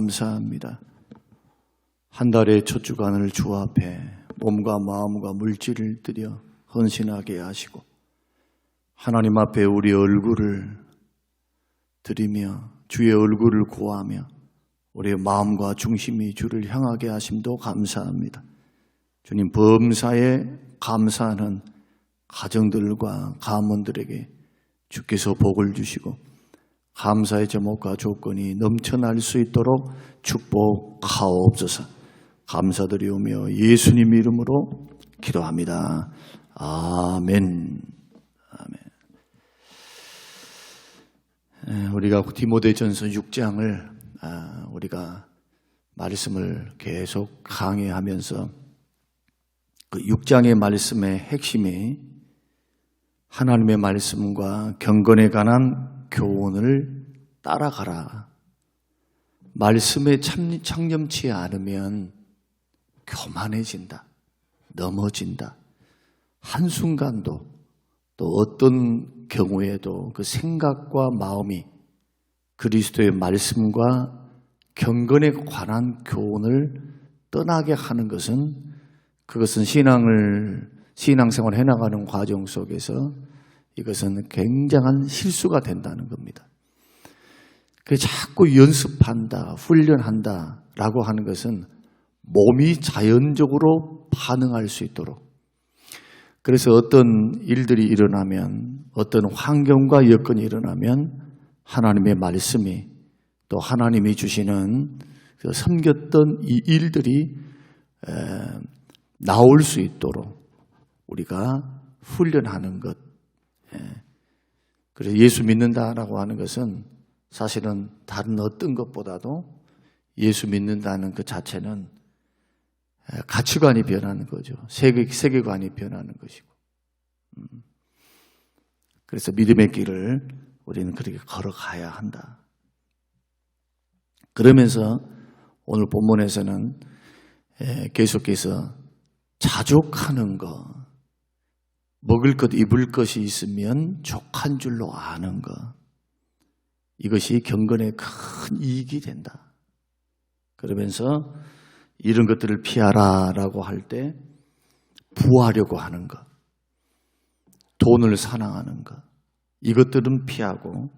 감사합니다. 한 달의 첫 주간을 주 앞에 몸과 마음과 물질을 들여 헌신하게 하시고 하나님 앞에 우리 얼굴을 드리며 주의 얼굴을 구하며 우리의 마음과 중심이 주를 향하게 하심도 감사합니다. 주님, 범사에 감사하는 가정들과 가문들에게 주께서 복을 주시고 감사의 제목과 조건이 넘쳐날 수 있도록 축복하옵소서. 감사드리오며 예수님 이름으로 기도합니다. 아멘. 아멘. 우리가 디모데전서 6장을 우리가 말씀을 계속 강의하면서 그 6장의 말씀의 핵심이 하나님의 말씀과 경건에 관한 교훈을 따라가라. 말씀에 창념치 않으면 교만해진다. 넘어진다. 한순간도 또 어떤 경우에도 그 생각과 마음이 그리스도의 말씀과 경건에 관한 교훈을 떠나게 하는 그것은 신앙생활을 해나가는 과정 속에서 이것은 굉장한 실수가 된다는 겁니다. 자꾸 연습한다, 훈련한다 라고 하는 것은 몸이 자연적으로 반응할 수 있도록, 그래서 어떤 일들이 일어나면, 어떤 환경과 여건이 일어나면 하나님의 말씀이 또 하나님이 주시는 섬겼던 이 일들이 나올 수 있도록 우리가 훈련하는 것. 그래서 예수 믿는다라고 하는 것은 사실은 다른 어떤 것보다도 예수 믿는다는 그 자체는 가치관이 변하는 거죠. 세계관이 변하는 것이고. 그래서 믿음의 길을 우리는 그렇게 걸어가야 한다. 그러면서 오늘 본문에서는 계속해서 자족하는 것, 먹을 것, 입을 것이 있으면 족한 줄로 아는 것, 이것이 경건에 큰 이익이 된다. 그러면서 이런 것들을 피하라라고 할 때 부하려고 하는 것, 돈을 사랑하는 것, 이것들은 피하고,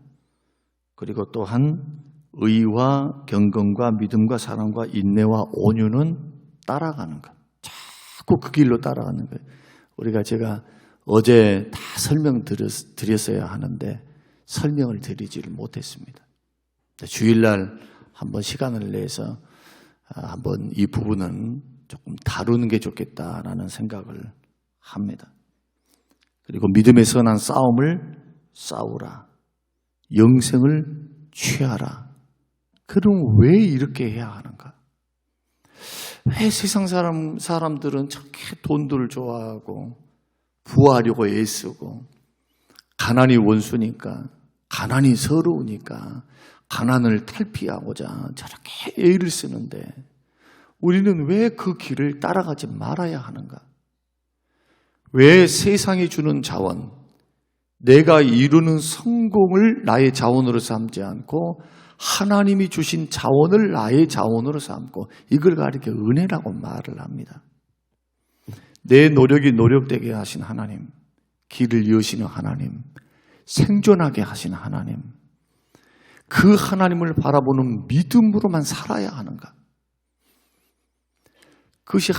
그리고 또한 의와 경건과 믿음과 사랑과 인내와 온유는 따라가는 것. 자꾸 그 길로 따라가는 거예요. 제가 어제 다 설명드렸어야 하는데 설명을 드리지를 못했습니다. 주일날 한번 시간을 내서 한번 이 부분은 조금 다루는 게 좋겠다라는 생각을 합니다. 그리고 믿음의 선한 싸움을 싸우라. 영생을 취하라. 그럼 왜 이렇게 해야 하는가? 왜 세상 사람들은 저렇게 돈들을 좋아하고 부하려고 애쓰고 가난이 원수니까, 가난이 서러우니까 가난을 탈피하고자 저렇게 애를 쓰는데 우리는 왜 그 길을 따라가지 말아야 하는가? 왜 세상이 주는 자원, 내가 이루는 성공을 나의 자원으로 삼지 않고 하나님이 주신 자원을 나의 자원으로 삼고 이걸 가리켜 은혜라고 말을 합니다. 내 노력이 노력되게 하신 하나님, 길을 여시는 하나님, 생존하게 하신 하나님, 그 하나님을 바라보는 믿음으로만 살아야 하는가? 그것이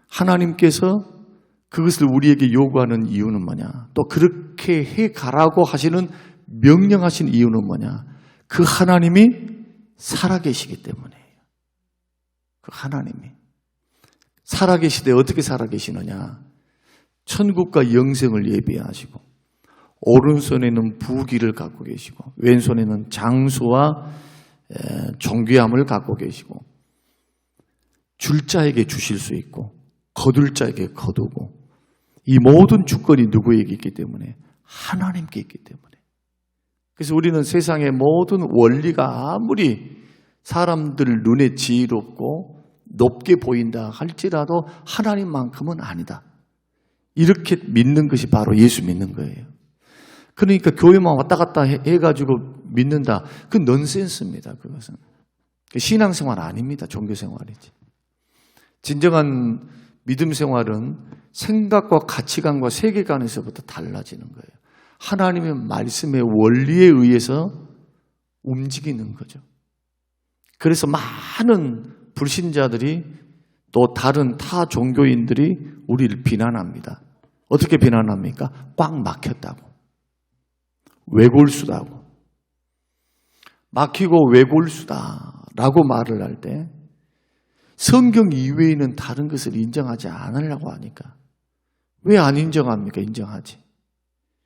하나님께서 그것을 우리에게 요구하는 이유는 뭐냐? 또 그렇게 해가라고 하시는 명령하신 이유는 뭐냐? 그 하나님이 살아계시기 때문이에요. 그 하나님이 살아계시되 어떻게 살아계시느냐? 천국과 영생을 예비하시고 오른손에는 부귀를 갖고 계시고 왼손에는 장수와 존귀함을 갖고 계시고 줄 자에게 주실 수 있고 거둘 자에게 거두고 이 모든 주권이 누구에게 있기 때문에? 하나님께 있기 때문에. 그래서 우리는 세상의 모든 원리가 아무리 사람들 눈에 지혜롭고 높게 보인다 할지라도 하나님만큼은 아니다. 이렇게 믿는 것이 바로 예수 믿는 거예요. 그러니까 교회만 왔다 갔다 해가지고 믿는다. 그건 넌센스입니다. 그것은. 신앙생활 아닙니다. 종교생활이지. 진정한 믿음 생활은 생각과 가치관과 세계관에서부터 달라지는 거예요. 하나님의 말씀의 원리에 의해서 움직이는 거죠. 그래서 많은 불신자들이 또 다른 타 종교인들이 우리를 비난합니다. 어떻게 비난합니까? 꽉 막혔다고. 외골수다고. 막히고 외골수다라고 말을 할 때 성경 이외에는 다른 것을 인정하지 않으려고 하니까 왜 안 인정합니까? 인정하지.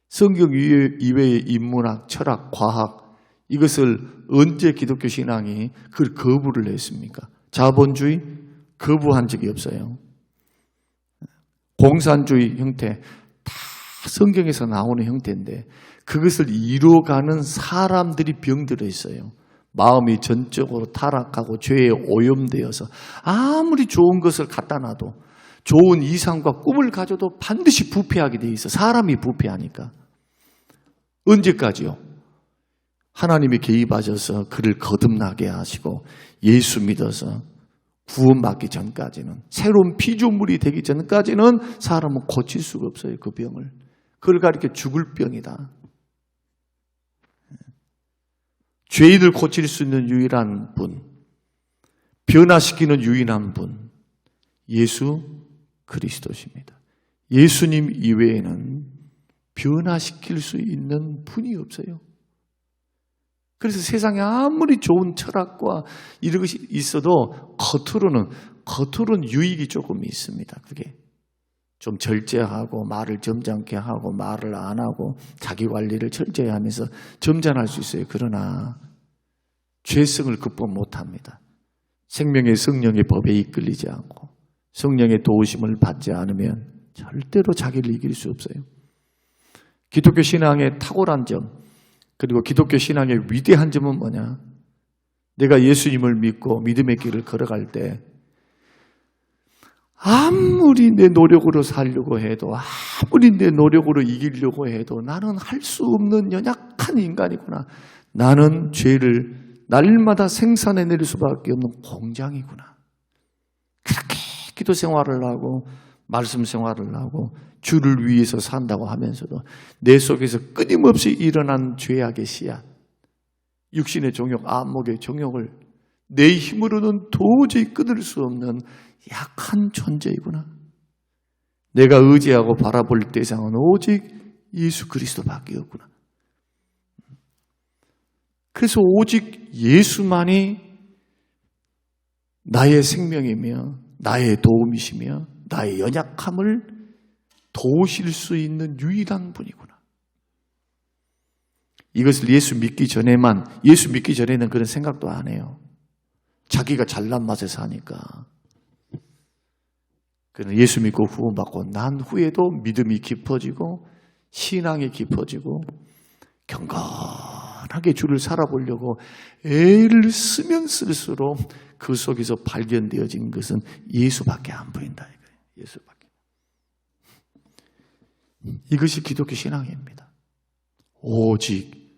성경 이외의 인문학, 철학, 과학 이것을 언제 기독교 신앙이 그걸 거부를 했습니까? 자본주의 거부한 적이 없어요. 공산주의 형태 다 성경에서 나오는 형태인데 그것을 이루어가는 사람들이 병들어 있어요. 마음이 전적으로 타락하고 죄에 오염되어서 아무리 좋은 것을 갖다 놔도 좋은 이상과 꿈을 가져도 반드시 부패하게 돼 있어. 사람이 부패하니까. 언제까지요? 하나님이 개입하셔서 그를 거듭나게 하시고 예수 믿어서 구원받기 전까지는, 새로운 피조물이 되기 전까지는 사람은 고칠 수가 없어요. 그 병을. 그걸 가리켜 죽을 병이다. 죄인을 고칠 수 있는 유일한 분, 변화시키는 유일한 분, 예수 그리스도십니다. 예수님 이외에는 변화시킬 수 있는 분이 없어요. 그래서 세상에 아무리 좋은 철학과 이런 것이 있어도 겉으로는 유익이 조금 있습니다. 그게 좀 절제하고 말을 점잖게 하고 말을 안 하고 자기 관리를 철저히 하면서 점잖할 수 있어요. 그러나 죄성을 극복 못합니다. 생명의 성령의 법에 이끌리지 않고 성령의 도우심을 받지 않으면 절대로 자기를 이길 수 없어요. 기독교 신앙의 탁월한 점, 그리고 기독교 신앙의 위대한 점은 뭐냐? 내가 예수님을 믿고 믿음의 길을 걸어갈 때 아무리 내 노력으로 살려고 해도, 아무리 내 노력으로 이기려고 해도 나는 할 수 없는 연약한 인간이구나. 나는 죄를 날마다 생산해낼 수밖에 없는 공장이구나. 그렇게 기도 생활을 하고 말씀 생활을 하고 주를 위해서 산다고 하면서도 내 속에서 끊임없이 일어난 죄악의 씨앗, 육신의 종욕, 안목의 종욕을 내 힘으로는 도저히 끊을 수 없는 약한 존재이구나. 내가 의지하고 바라볼 대상은 오직 예수 그리스도밖에 없구나. 그래서 오직 예수만이 나의 생명이며 나의 도움이시며 나의 연약함을 도우실 수 있는 유일한 분이구나. 이것을 예수 믿기 전에는 그런 생각도 안 해요. 자기가 잘난 맛에 사니까. 그는 예수 믿고 구원받고 난 후에도 믿음이 깊어지고 신앙이 깊어지고 경건하게 주를 살아보려고 애를 쓰면 쓸수록 그 속에서 발견되어진 것은 예수밖에 안 보인다. 예수밖에. 이것이 기독교 신앙입니다. 오직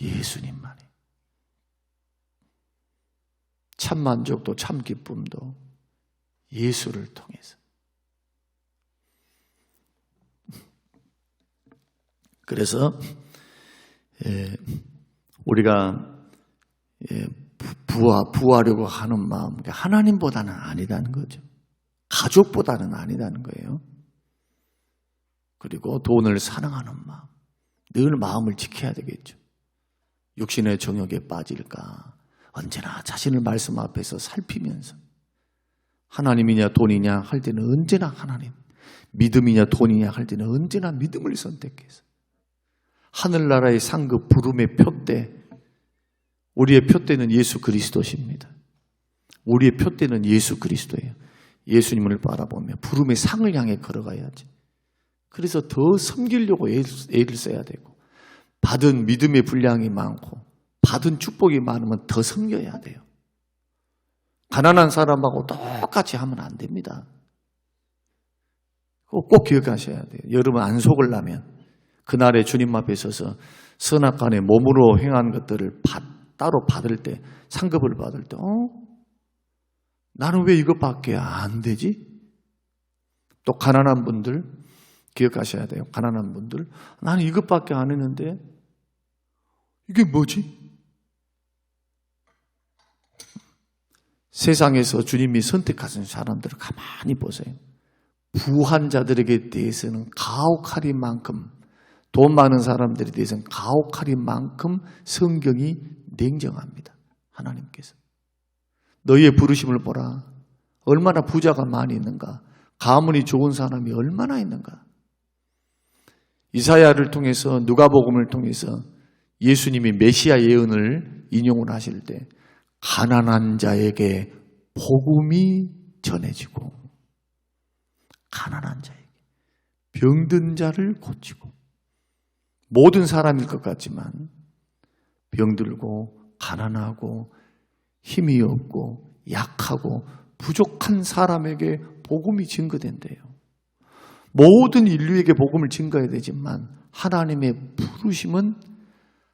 예수님만이. 참 만족도 참 기쁨도 예수를 통해서. 그래서 우리가 부하려고 하는 마음, 하나님보다는 아니다는 거죠. 가족보다는 아니다는 거예요. 그리고 돈을 사랑하는 마음, 늘 마음을 지켜야 되겠죠. 육신의 정욕에 빠질까 언제나 자신을 말씀 앞에서 살피면서 하나님이냐 돈이냐 할 때는 언제나 하나님, 믿음이냐 돈이냐 할 때는 언제나 믿음을 선택해서 하늘나라의 상급 부름의 표대, 우리의 표대는 예수 그리스도십니다. 우리의 표대는 예수 그리스도예요. 예수님을 바라보며 부름의 상을 향해 걸어가야지. 그래서 더 섬기려고 애를 써야 되고, 받은 믿음의 분량이 많고 받은 축복이 많으면 더 섬겨야 돼요. 가난한 사람하고 똑같이 하면 안 됩니다. 꼭 기억하셔야 돼요. 여러분 안 속으려면 그날에 주님 앞에 서서 선악간에 몸으로 행한 것들을 따로 받을 때, 상급을 받을 때, 나는 왜 이것밖에 안 되지? 또 가난한 분들 기억하셔야 돼요. 가난한 분들, 나는 이것밖에 안 했는데 이게 뭐지? 세상에서 주님이 선택하신 사람들을 가만히 보세요. 부한 자들에게 대해서는 가혹하리만큼, 돈 많은 사람들에 대해서는 가혹하리만큼 성경이 냉정합니다. 하나님께서 너희의 부르심을 보라. 얼마나 부자가 많이 있는가, 가문이 좋은 사람이 얼마나 있는가. 이사야를 통해서, 누가복음을 통해서 예수님이 메시아 예언을 인용을 하실 때 가난한 자에게 복음이 전해지고, 가난한 자에게, 병든 자를 고치고, 모든 사람일 것 같지만 병들고 가난하고 힘이 없고 약하고 부족한 사람에게 복음이 증거된대요. 모든 인류에게 복음을 증거해야 되지만 하나님의 부르심은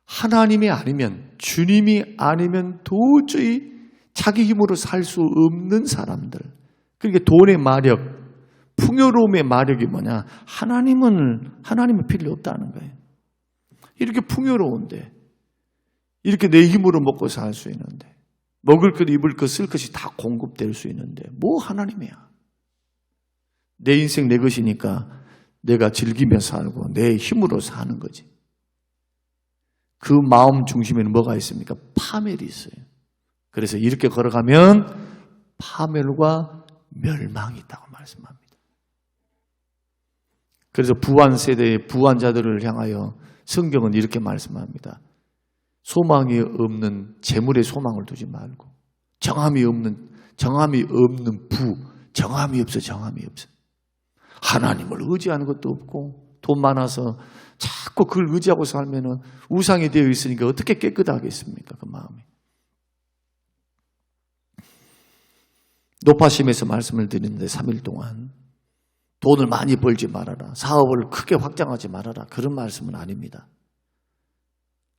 하나님이 아니면, 주님이 아니면 도저히 자기 힘으로 살 수 없는 사람들. 그러니까 돈의 마력, 풍요로움의 마력이 뭐냐? 하나님은 필요 없다는 거예요. 이렇게 풍요로운데, 이렇게 내 힘으로 먹고 살 수 있는데, 먹을 것, 입을 것, 쓸 것이 다 공급될 수 있는데 뭐 하나님이야. 내 인생 내 것이니까 내가 즐기며 살고 내 힘으로 사는 거지. 그 마음 중심에는 뭐가 있습니까? 파멸이 있어요. 그래서 이렇게 걸어가면 파멸과 멸망이 있다고 말씀합니다. 그래서 부한 세대의 부한 자들을 향하여 성경은 이렇게 말씀합니다. 소망이 없는 재물에 소망을 두지 말고, 정함이 없는 부, 정함이 없어. 하나님을 의지하는 것도 없고, 돈 많아서 자꾸 그걸 의지하고 살면은 우상이 되어 있으니까 어떻게 깨끗하겠습니까? 그 마음이. 노파심에서 말씀을 드리는데 3일 동안 돈을 많이 벌지 말아라, 사업을 크게 확장하지 말아라, 그런 말씀은 아닙니다.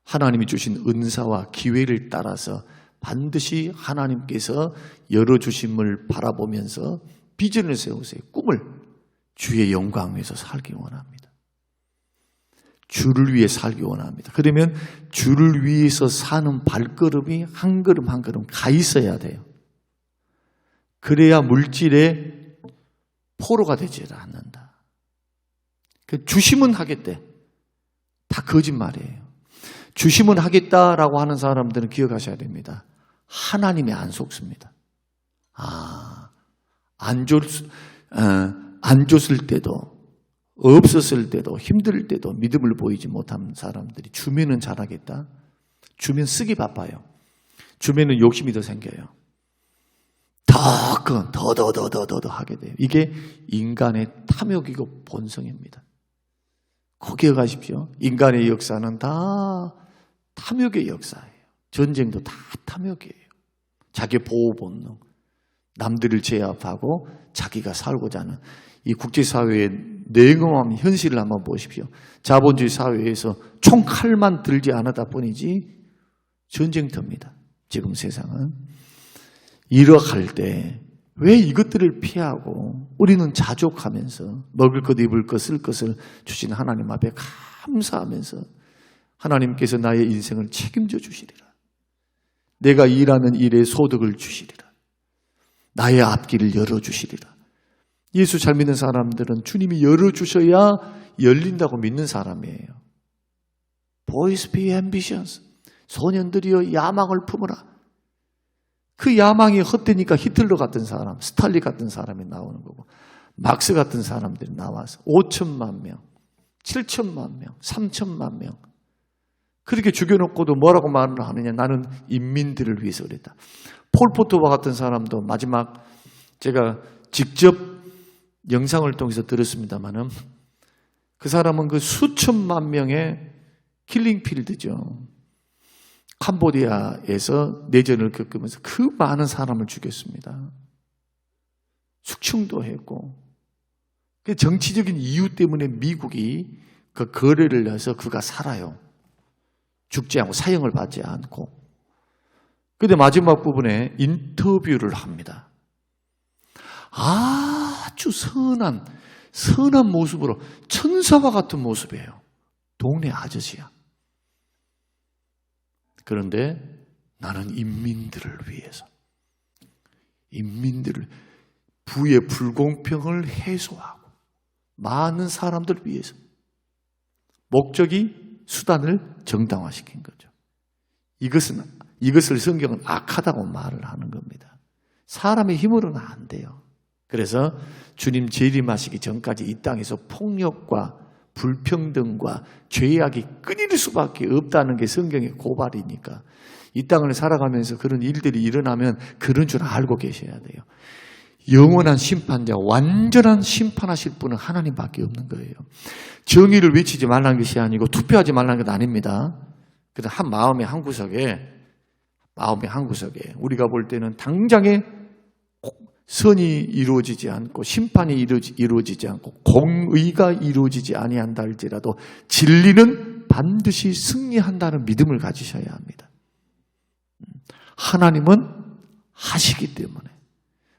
하나님이 주신 은사와 기회를 따라서 반드시 하나님께서 열어주심을 바라보면서 비전을 세우세요. 꿈을. 주의 영광 위해서 살기 원합니다. 주를 위해 살기 원합니다. 그러면 주를 위해서 사는 발걸음이 한 걸음 한 걸음 가 있어야 돼요. 그래야 물질의 포로가 되지 않는다. 주심은 하겠대. 다 거짓말이에요. 주심은 하겠다라고 하는 사람들은 기억하셔야 됩니다. 하나님이 안 속습니다. 안 줬을 때도, 없었을 때도, 힘들 때도 믿음을 보이지 못한 사람들이 주면은 잘하겠다. 주면 쓰기 바빠요. 주면은 욕심이 더 생겨요. 더 하게 돼요. 이게 인간의 탐욕이고 본성입니다. 꼭 기억하십시오. 인간의 역사는 다 탐욕의 역사예요. 전쟁도 다 탐욕이에요. 자기 보호 본능, 남들을 제압하고 자기가 살고자 하는 이 국제사회의 냉엄한 현실을 한번 보십시오. 자본주의 사회에서 총칼만 들지 않았다 뿐이지 전쟁터입니다. 지금 세상은. 이러할 때 왜 이것들을 피하고 우리는 자족하면서 먹을 것, 입을 것, 쓸 것을 주신 하나님 앞에 감사하면서 하나님께서 나의 인생을 책임져 주시리라. 내가 일하는 일에 소득을 주시리라. 나의 앞길을 열어주시리라. 예수 잘 믿는 사람들은 주님이 열어주셔야 열린다고 믿는 사람이에요. Boys be ambitious. 소년들이여 야망을 품으라. 그 야망이 헛되니까 히틀러 같은 사람, 스탈린 같은 사람이 나오는 거고, 막스 같은 사람들이 나와서 5천만 명, 7천만 명, 3천만 명 그렇게 죽여놓고도 뭐라고 말을 하느냐. 나는 인민들을 위해서 그랬다. 폴포트와 같은 사람도 마지막 제가 직접 영상을 통해서 들었습니다마는 그 사람은 그 수천만 명의 킬링필드죠. 캄보디아에서 내전을 겪으면서 그 많은 사람을 죽였습니다. 숙청도 했고, 그 정치적인 이유 때문에 미국이 그 거래를 해서 그가 살아요. 죽지 않고 사형을 받지 않고. 그런데 마지막 부분에 인터뷰를 합니다. 아주 선한 모습으로 천사와 같은 모습이에요. 동네 아저씨야. 그런데 나는 인민들을 위해서, 부의 불공평을 해소하고 많은 사람들을 위해서, 목적이 수단을 정당화시킨 거죠. 이것을 성경은 악하다고 말을 하는 겁니다. 사람의 힘으로는 안 돼요. 그래서 주님 재림하시기 전까지 이 땅에서 폭력과 불평등과 죄악이 끊일 수밖에 없다는 게 성경의 고발이니까 이 땅을 살아가면서 그런 일들이 일어나면 그런 줄 알고 계셔야 돼요. 영원한 심판자, 완전한 심판하실 분은 하나님밖에 없는 거예요. 정의를 외치지 말라는 것이 아니고 투표하지 말라는 것 아닙니다. 그래서 한 마음의 한구석에 우리가 볼 때는 당장에 선이 이루어지지 않고 심판이 이루어지지 않고 공의가 이루어지지 아니한다 할지라도 진리는 반드시 승리한다는 믿음을 가지셔야 합니다. 하나님은 하시기 때문에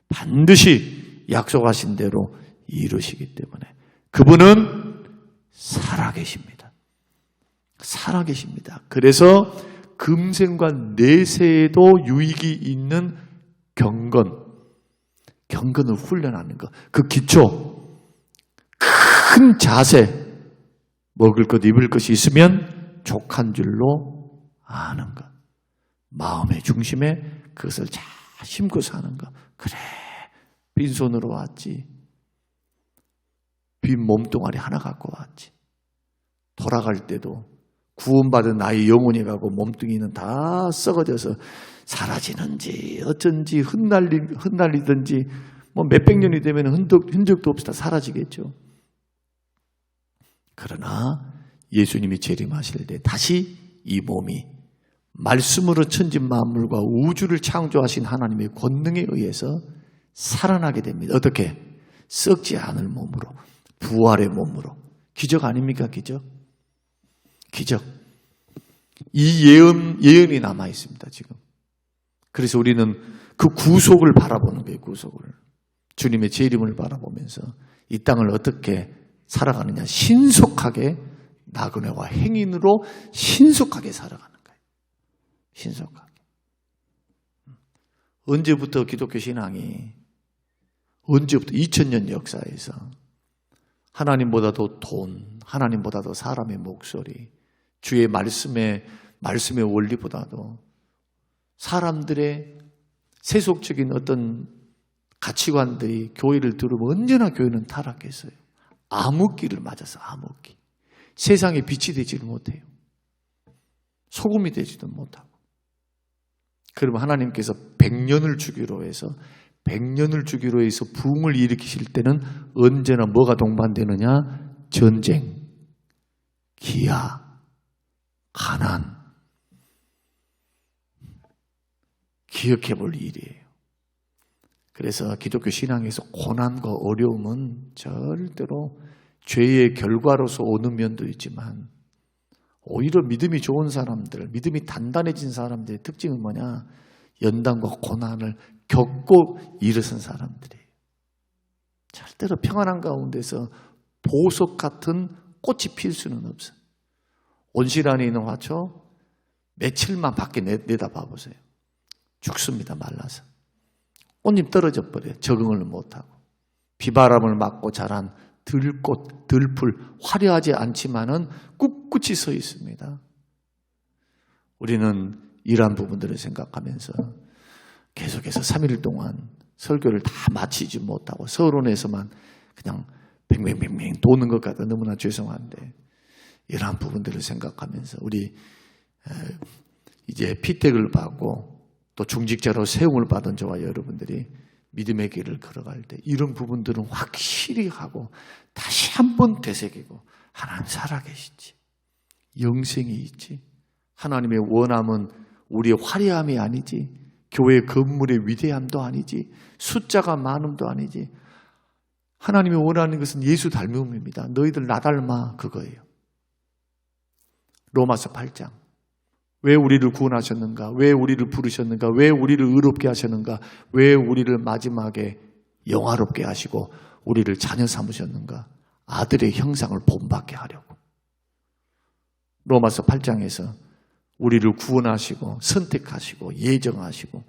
반드시 약속하신 대로 이루시기 때문에 그분은 살아계십니다. 살아계십니다. 그래서 금생과 내세에도 유익이 있는 경건을 훈련하는 것. 그 기초, 큰 자세, 먹을 것, 입을 것이 있으면 족한 줄로 아는 것. 마음의 중심에 그것을 잘 심고 사는 것. 그래, 빈손으로 왔지. 빈 몸뚱아리 하나 갖고 왔지. 돌아갈 때도 구원받은 나의 영혼이 가고 몸뚱이는 다 썩어져서 사라지는지 어쩐지 흩날리든지 뭐 몇백 년이 되면 흔적도 없이 다 사라지겠죠. 그러나 예수님이 재림하실 때 다시 이 몸이 말씀으로 천진 만물과 우주를 창조하신 하나님의 권능에 의해서 살아나게 됩니다. 어떻게? 썩지 않을 몸으로, 부활의 몸으로. 기적 아닙니까? 기적. 이 예언이 남아 있습니다, 지금. 그래서 우리는 그 구속을 바라보는 거예요, 구속을. 주님의 재림을 바라보면서 이 땅을 어떻게 살아가느냐. 신속하게 나그네와 행인으로 신속하게 살아가는 거예요. 신속하게. 언제부터 기독교 신앙이 2000년 역사에서 하나님보다도 돈, 하나님보다도 사람의 목소리, 주의 말씀의 원리보다도 사람들의 세속적인 어떤 가치관들이 교회를 들으면 언제나 교회는 타락했어요. 암흑기를 맞아서 암흑기. 세상에 빛이 되지를 못해요. 소금이 되지도 못하고. 그러면 하나님께서 100년을 주기로 해서 부흥을 일으키실 때는 언제나 뭐가 동반되느냐? 전쟁, 기아, 가난. 기억해 볼 일이에요. 그래서 기독교 신앙에서 고난과 어려움은 절대로 죄의 결과로서 오는 면도 있지만 오히려 믿음이 좋은 사람들, 믿음이 단단해진 사람들의 특징은 뭐냐? 연단과 고난을 겪고 일어선 사람들이에요. 절대로 평안한 가운데서 보석 같은 꽃이 필 수는 없어요. 온실 안에 있는 화초 며칠만 밖에 내다봐 보세요. 죽습니다. 말라서. 꽃잎 떨어져 버려요. 적응을 못하고. 비바람을 맞고 자란 들꽃, 들풀 화려하지 않지만은 꿋꿋이 서 있습니다. 우리는 이러한 부분들을 생각하면서 계속해서 3일 동안 설교를 다 마치지 못하고 서론에서만 그냥 뱅뱅뱅뱅 도는 것 같아 너무나 죄송한데 이러한 부분들을 생각하면서 우리 이제 피택을 받고 또 중직자로 세움을 받은 저와 여러분들이 믿음의 길을 걸어갈 때 이런 부분들은 확실히 하고 다시 한번 되새기고 하나님 살아계시지. 영생이 있지. 하나님의 원함은 우리의 화려함이 아니지. 교회 건물의 위대함도 아니지. 숫자가 많음도 아니지. 하나님이 원하는 것은 예수 닮음입니다. 너희들 나 닮아 그거예요. 로마서 8장. 왜 우리를 구원하셨는가? 왜 우리를 부르셨는가? 왜 우리를 의롭게 하셨는가? 왜 우리를 마지막에 영화롭게 하시고 우리를 자녀 삼으셨는가? 아들의 형상을 본받게 하려고. 로마서 8장에서 우리를 구원하시고 선택하시고 예정하시고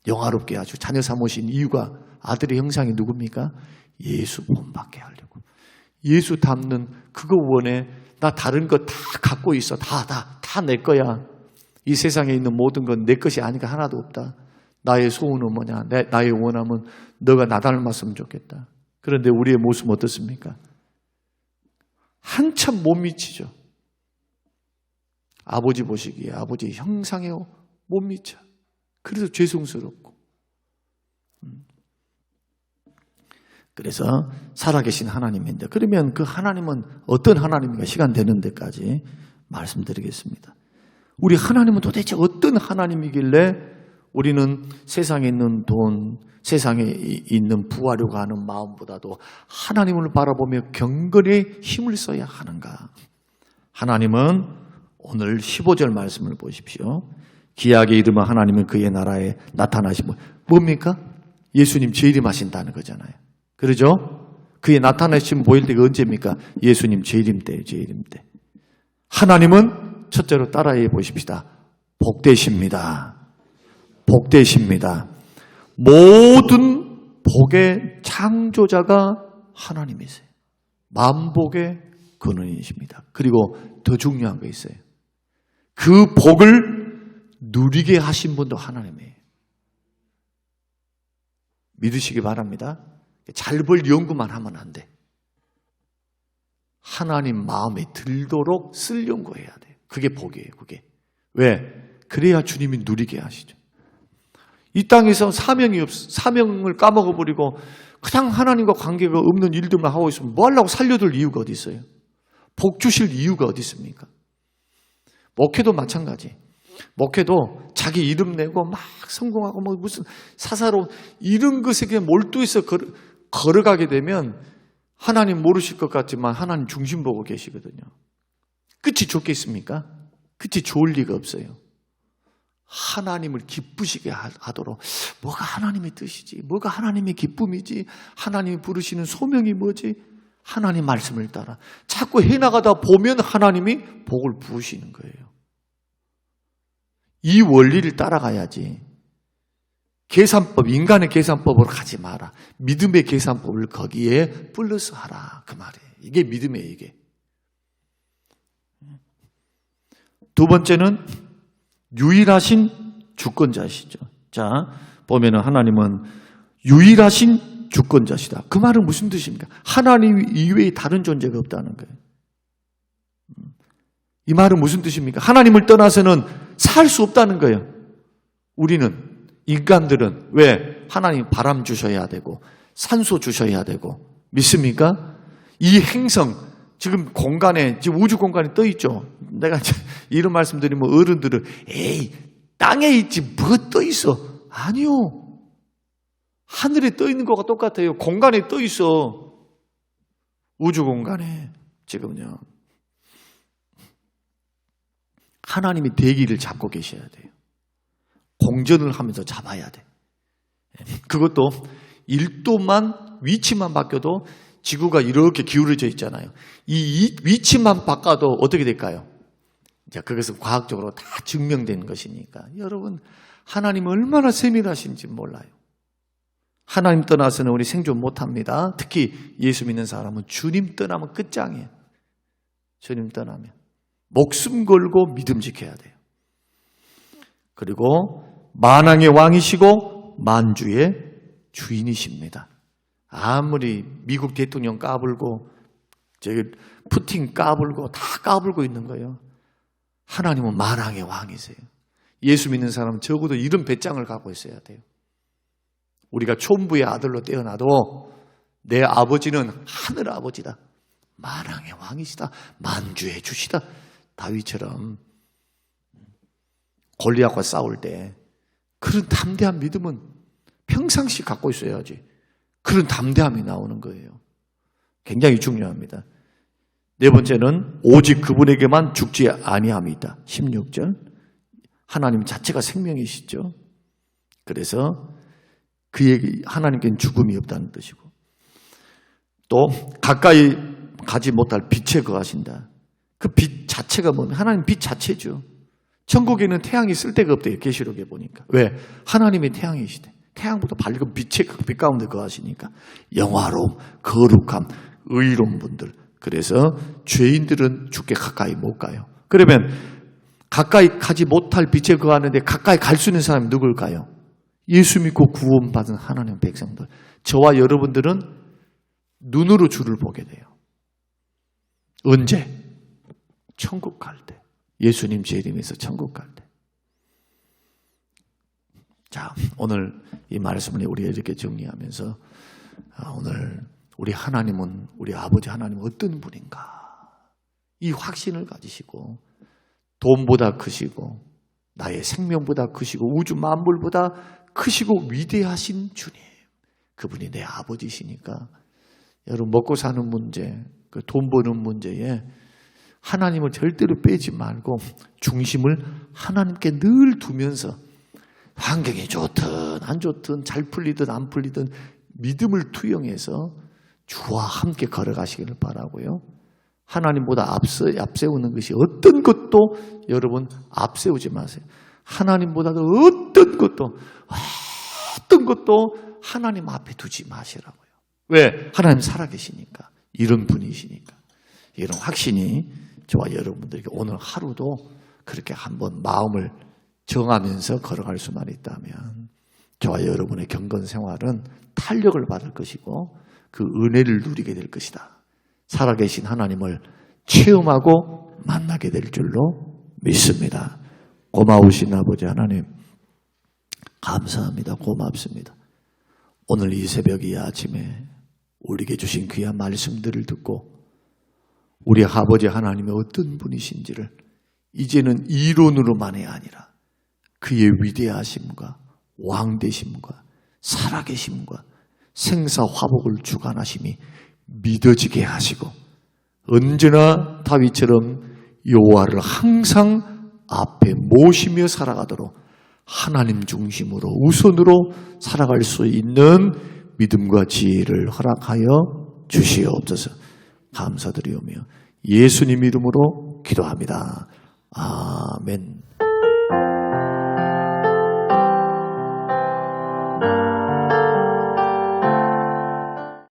영화롭게 하시고 자녀 삼으신 이유가 아들의 형상이 누굽니까? 예수 본받게 하려고. 예수 닮는 그거 원해. 나 다른 거 다 갖고 있어. 다 내 거야. 이 세상에 있는 모든 건 내 것이 아니까 하나도 없다. 나의 소원은 뭐냐? 나의 원함은 너가 나 닮았으면 좋겠다. 그런데 우리의 모습은 어떻습니까? 한참 못 미치죠. 아버지 보시기에 아버지 형상에 못 미쳐. 그래서 죄송스럽고. 그래서 살아계신 하나님인데, 그러면 그 하나님은 어떤 하나님인가 시간 되는 데까지 말씀드리겠습니다. 우리 하나님은 도대체 어떤 하나님이길래 우리는 세상에 있는 돈, 세상에 있는 부하려고 하는 마음보다도 하나님을 바라보며 경건의 힘을 써야 하는가? 하나님은 오늘 15절 말씀을 보십시오. 기약의 이름은 하나님은 그의 나라에 나타나시고, 뭡니까? 예수님 재림하신다는 거잖아요. 그러죠? 그의 나타나시면 보일 때가 언제입니까? 예수님 재림 때예요. 재림 때. 하나님은 첫째로 따라해 보십시다. 복되십니다. 복되십니다. 모든 복의 창조자가 하나님이세요. 만복의 근원이십니다. 그리고 더 중요한 거 있어요. 그 복을 누리게 하신 분도 하나님이에요. 믿으시기 바랍니다. 잘 벌 연구만 하면 안 돼. 하나님 마음에 들도록 쓸 연구해야 돼요. 그게 복이에요. 그게. 왜? 그래야 주님이 누리게 하시죠. 이 땅에서 사명을 까먹어버리고 그냥 하나님과 관계가 없는 일들만 하고 있으면 뭐 하려고 살려둘 이유가 어디 있어요? 복 주실 이유가 어디 있습니까? 목회도 마찬가지. 목회도 자기 이름 내고 막 성공하고 뭐 무슨 사사로운 이런 것에 그냥 몰두해서 걸어가게 되면 하나님 모르실 것 같지만 하나님 중심 보고 계시거든요. 끝이 좋겠습니까? 끝이 좋을 리가 없어요. 하나님을 기쁘시게 하도록 뭐가 하나님의 뜻이지? 뭐가 하나님의 기쁨이지? 하나님이 부르시는 소명이 뭐지? 하나님 말씀을 따라 자꾸 해나가다 보면 하나님이 복을 부으시는 거예요. 이 원리를 따라가야지. 계산법, 인간의 계산법으로 가지 마라. 믿음의 계산법을 거기에 플러스 하라. 그 말이에요. 이게 믿음이에요, 이게. 두 번째는 유일하신 주권자시죠. 자, 보면은 하나님은 유일하신 주권자시다. 그 말은 무슨 뜻입니까? 하나님 이외에 다른 존재가 없다는 거예요. 이 말은 무슨 뜻입니까? 하나님을 떠나서는 살 수 없다는 거예요. 우리는, 인간들은 왜? 하나님 바람 주셔야 되고 산소 주셔야 되고, 믿습니까? 이 행성, 지금 공간에, 지금 우주 공간에 떠 있죠. 내가 이런 말씀드리면 어른들은 에이, 땅에 있지 뭐 떠 있어? 아니요. 하늘에 떠 있는 거가 똑같아요. 공간에 떠 있어. 우주 공간에 지금요. 하나님이 대기를 잡고 계셔야 돼요. 공전을 하면서 잡아야 돼. 그것도 1도만 위치만 바뀌어도 지구가 이렇게 기울어져 있잖아요. 이 위치만 바꿔도 어떻게 될까요? 이제 그것은 과학적으로 다 증명된 것이니까. 여러분, 하나님은 얼마나 세밀하신지 몰라요. 하나님 떠나서는 우리 생존 못합니다. 특히 예수 믿는 사람은 주님 떠나면 끝장이에요. 주님 떠나면. 목숨 걸고 믿음 지켜야 돼요. 그리고 만왕의 왕이시고 만주의 주인이십니다. 아무리 미국 대통령 까불고 저기 푸틴 까불고 다 까불고 있는 거예요. 하나님은 만왕의 왕이세요. 예수 믿는 사람은 적어도 이런 배짱을 갖고 있어야 돼요. 우리가 촌부의 아들로 태어나도 내 아버지는 하늘 아버지다. 만왕의 왕이시다. 만주의 주시다. 다윗처럼 골리앗과 싸울 때 그런 담대한 믿음은 평상시 갖고 있어야지. 그런 담대함이 나오는 거예요. 굉장히 중요합니다. 네 번째는 오직 그분에게만 죽지 아니함이다. 16절. 하나님 자체가 생명이시죠. 그래서 그에게 하나님께는 죽음이 없다는 뜻이고, 또 가까이 가지 못할 빛에 거하신다. 그 빛 자체가 뭐냐면 하나님 빛 자체죠. 천국에는 태양이 쓸 데가 없대요. 계시록에 보니까. 왜? 하나님이 태양이시대. 태양보다 밝은 빛의 빛 가운데 거하시니까 영화로움, 거룩함, 의로운 분들. 그래서 죄인들은 주께 가까이 못 가요. 그러면 가까이 가지 못할 빛에 거하는데 가까이 갈 수 있는 사람이 누굴까요? 예수 믿고 구원받은 하나님 백성들. 저와 여러분들은 눈으로 주를 보게 돼요. 언제? 천국 갈 때. 예수님 재림에서 천국 갈 때. 자, 오늘 이 말씀을 우리가 이렇게 정리하면서 오늘 우리 하나님은, 우리 아버지 하나님은 어떤 분인가? 이 확신을 가지시고 돈보다 크시고 나의 생명보다 크시고 우주 만물보다 크시고 위대하신 주님. 그분이 내 아버지시니까 여러분 먹고 사는 문제, 그 돈 버는 문제에 하나님을 절대로 빼지 말고 중심을 하나님께 늘 두면서 환경이 좋든 안 좋든 잘 풀리든 안 풀리든 믿음을 투영해서 주와 함께 걸어가시기를 바라고요. 하나님보다 앞세우는 것이 어떤 것도 여러분 앞세우지 마세요. 하나님보다도 어떤 것도 하나님 앞에 두지 마시라고요. 왜? 하나님 살아계시니까. 이런 분이시니까. 이런 확신이 저와 여러분들에게 오늘 하루도 그렇게 한번 마음을 정하면서 걸어갈 수만 있다면 저와 여러분의 경건 생활은 탄력을 받을 것이고 그 은혜를 누리게 될 것이다. 살아계신 하나님을 체험하고 만나게 될 줄로 믿습니다. 고마우신 아버지 하나님, 감사합니다. 고맙습니다. 오늘 이 새벽 이 아침에 우리에게 주신 귀한 말씀들을 듣고 우리 아버지 하나님의 어떤 분이신지를 이제는 이론으로만이 아니라 그의 위대하심과 왕되심과 살아계심과 생사화복을 주관하심이 믿어지게 하시고 언제나 다윗처럼 여호와를 항상 앞에 모시며 살아가도록 하나님 중심으로 우선으로 살아갈 수 있는 믿음과 지혜를 허락하여 주시옵소서. 감사드리오며 예수님 이름으로 기도합니다. 아멘.